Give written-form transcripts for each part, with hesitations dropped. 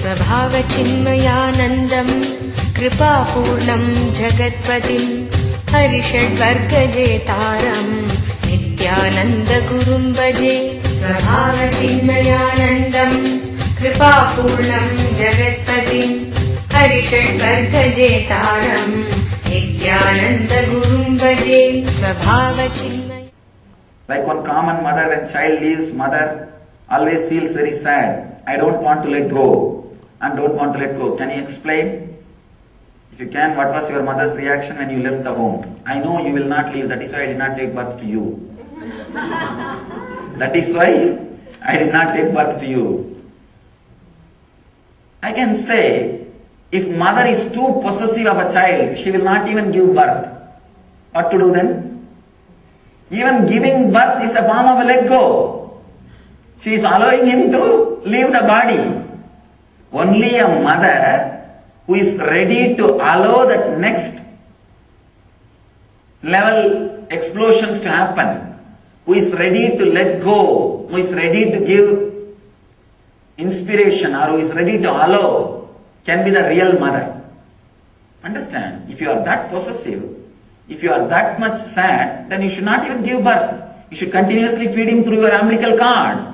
स्वभावचिन्मयानन्दम् कृपापूर्णम् जगत्पतिम् हरिषड्वर्गजेतारम् नित्यानन्दगुरुम् भजे। स्वभावचिन्मयानन्दम् कृपापूर्णम् जगत्पतिम् हरिषड्वर्गजेतारम् नित्यानन्दगुरुम् भजे। स्वभावचिन्मय. Like one common mother, when child leaves mother, always feels very sad. I don't want to let go and don't want to let go. Can you explain? If you can, what was your mother's reaction when you left the home? I know you will not leave, that is why I did not take birth to you. That is why I did not take birth to you. I can say, if mother is too possessive of a child, she will not even give birth. What to do then? Even giving birth is a form of a let go. She is allowing him to leave the body. Only a mother who is ready to allow that next level explosions to happen, who is ready to let go, who is ready to give inspiration, or who is ready to allow, can be the real mother. Understand? If you are that possessive, if you are that much sad, then you should not even give birth. You should continuously feed him through your umbilical cord.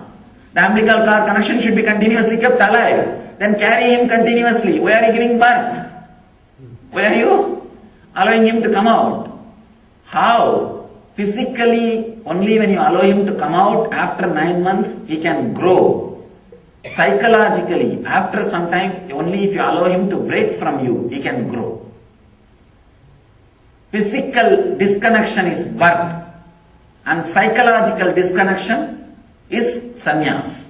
The umbilical cord connection should be continuously kept alive. Then carry him continuously. Why are you giving birth? Why are you allowing him to come out? How? Physically, only when you allow him to come out after 9 months, he can grow. Psychologically, after some time, only if you allow him to break from you, he can grow. Physical disconnection is birth, and psychological disconnection is sannyas.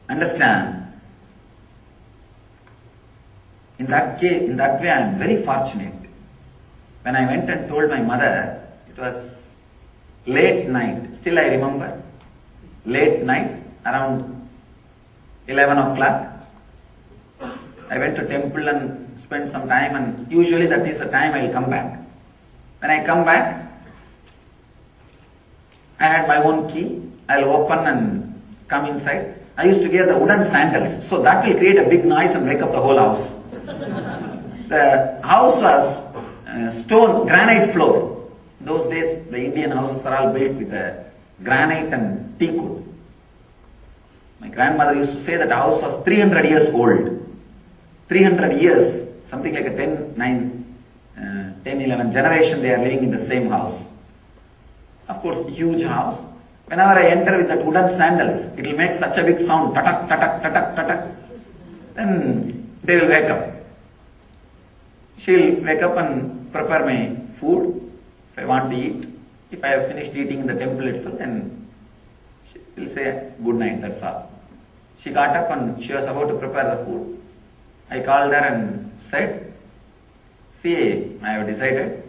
Understand? In that case, in that way, I am very fortunate. When I went and told my mother, it was late night. Still I remember, late night, around 11 o'clock. I went to temple and spent some time, and usually that is the time I will come back. When I come back, I had my own key. I'll open and come inside. I used to wear the wooden sandals, so that will create a big noise and wake up the whole house. The house was stone, granite floor. Those days, the Indian houses are all built with granite and teak wood. My grandmother used to say that the house was 300 years old. 300 years, something like a 10, 11 generation they are living in the same house. Of course, huge house. Whenever I enter with that wooden sandals, it will make such a big sound, tatak, tatak, tatak, tatak. Then they will wake up. She will wake up and prepare my food, if I want to eat. If I have finished eating in the temple itself, then she will say good night, that's all. She got up and she was about to prepare the food. I called her and said, see, I have decided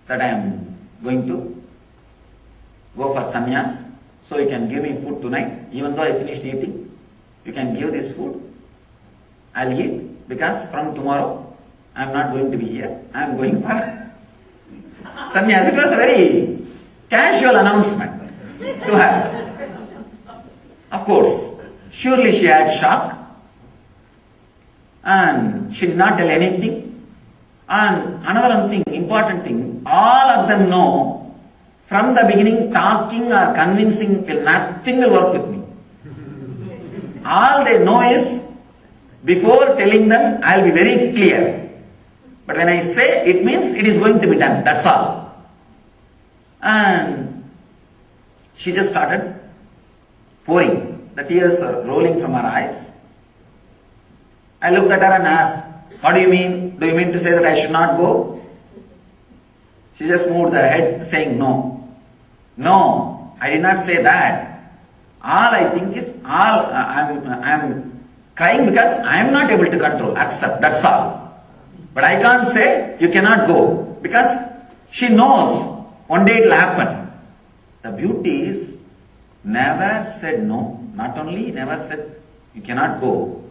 that I am going to go for sannyas, so you can give me food tonight. Even though I finished eating, you can give this food. I'll eat, because from tomorrow I am not going to be here. I am going for sannyas. It was a very casual announcement to her. Of course, surely she had shock, and she did not tell anything. And another thing, important thing, all of them know from the beginning talking or convincing nothing will work with me. All they know is, before telling them, I will be very clear. But when I say, it means it is going to be done, that's all. And she just started pouring. The tears are rolling from her eyes. I looked at her and asked, what do you mean? Do you mean to say that I should not go? She just moved her head saying no. No, I did not say that. All I think is, I am crying because I am not able to control, accept, that's all. But I can't say you cannot go, because she knows one day it will happen. The beauty is, never said no, not only never said you cannot go.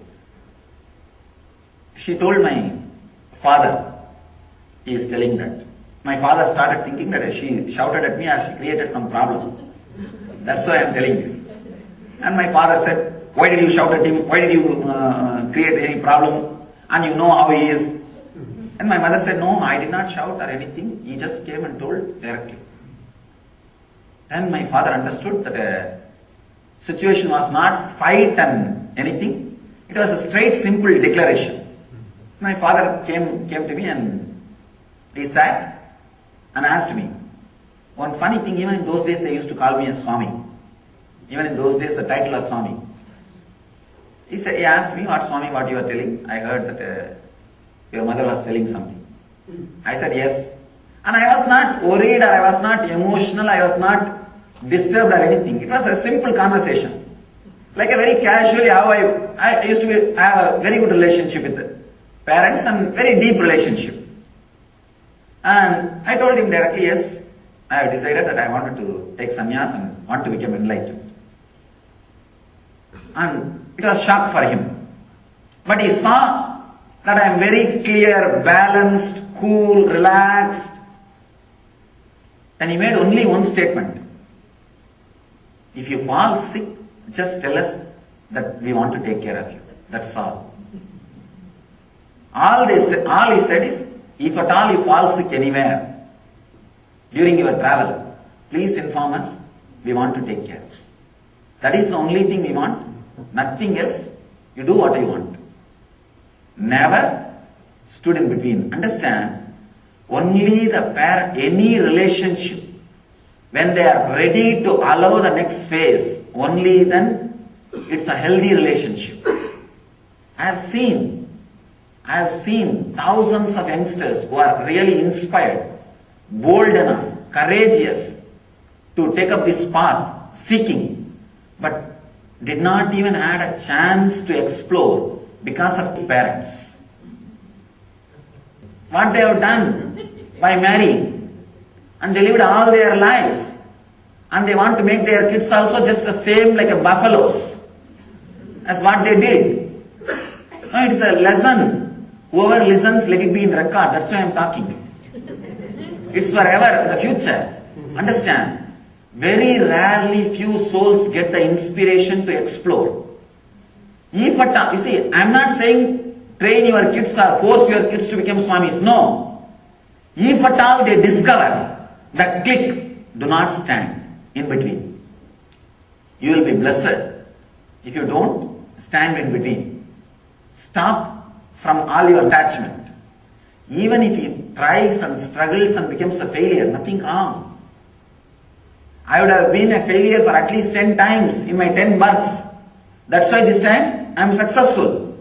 She told my father, he is telling that. My father started thinking that she shouted at me or she created some problem. That's why I am telling this. And my father said, why did you shout at him? Why did you create any problem? And you know how he is. And my mother said, no, I did not shout or anything. He just came and told directly. Then my father understood that the situation was not fight and anything. It was a straight, simple declaration. My father came to me and he sat and asked me. One funny thing, even in those days they used to call me as Swami. Even in those days the title was Swami. He asked me, what you are telling? I heard that your mother was telling something. I said, yes. And I was not worried or I was not emotional, I was not disturbed or anything. It was a simple conversation. Like a very casually how I used to have a very good relationship with the parents and very deep relationship. And I told him directly, yes, I have decided that I wanted to take sannyas and want to become enlightened. And it was shock for him. But he saw that I am very clear, balanced, cool, relaxed. And he made only one statement. If you fall sick, just tell us that we want to take care of you. That's all. All he said is, if at all you fall sick anywhere during your travel, please inform us. We want to take care. That is the only thing we want. Nothing else. You do what you want. Never stood in between. Understand? Only the pair, any relationship, when they are ready to allow the next phase, only then it's a healthy relationship. I have seen thousands of youngsters who are really inspired, bold enough, courageous to take up this path, seeking, but did not even had a chance to explore because of parents. What they have done by marrying, and they lived all their lives, and they want to make their kids also just the same like a buffaloes as what they did. No, it's a lesson. Whoever listens, let it be in record. That's why I'm talking. It's forever, the future. Understand? Very rarely few souls get the inspiration to explore. If at all, you see, I'm not saying train your kids or force your kids to become Swamis. No. If at all they discover the click, do not stand in between. You will be blessed. If you don't, stand in between. Stop from all your attachment. Even if he tries and struggles and becomes a failure, nothing wrong. I would have been a failure for at least 10 times in my 10 births. That's why this time I am successful.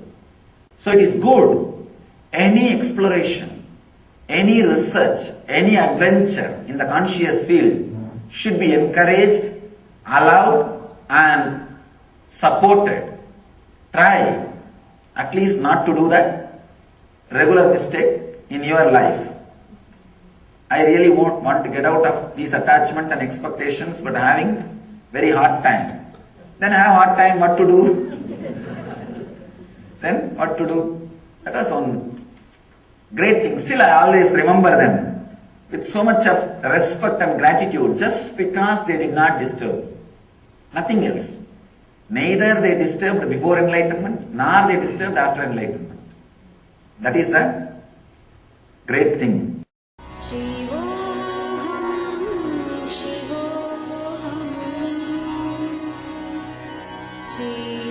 So it is good. Any exploration, any research, any adventure in the conscious field should be encouraged, allowed and supported. Try at least not to do that regular mistake in your life. I really want to get out of these attachment and expectations, but having very hard time. Then I have hard time what to do. Then what to do? That was one great thing. Still I always remember them with so much of respect and gratitude just because they did not disturb. Nothing else. Neither they disturbed before enlightenment, nor they disturbed after enlightenment. That is the great thing. Shivoham, Shivoham, Shivoham.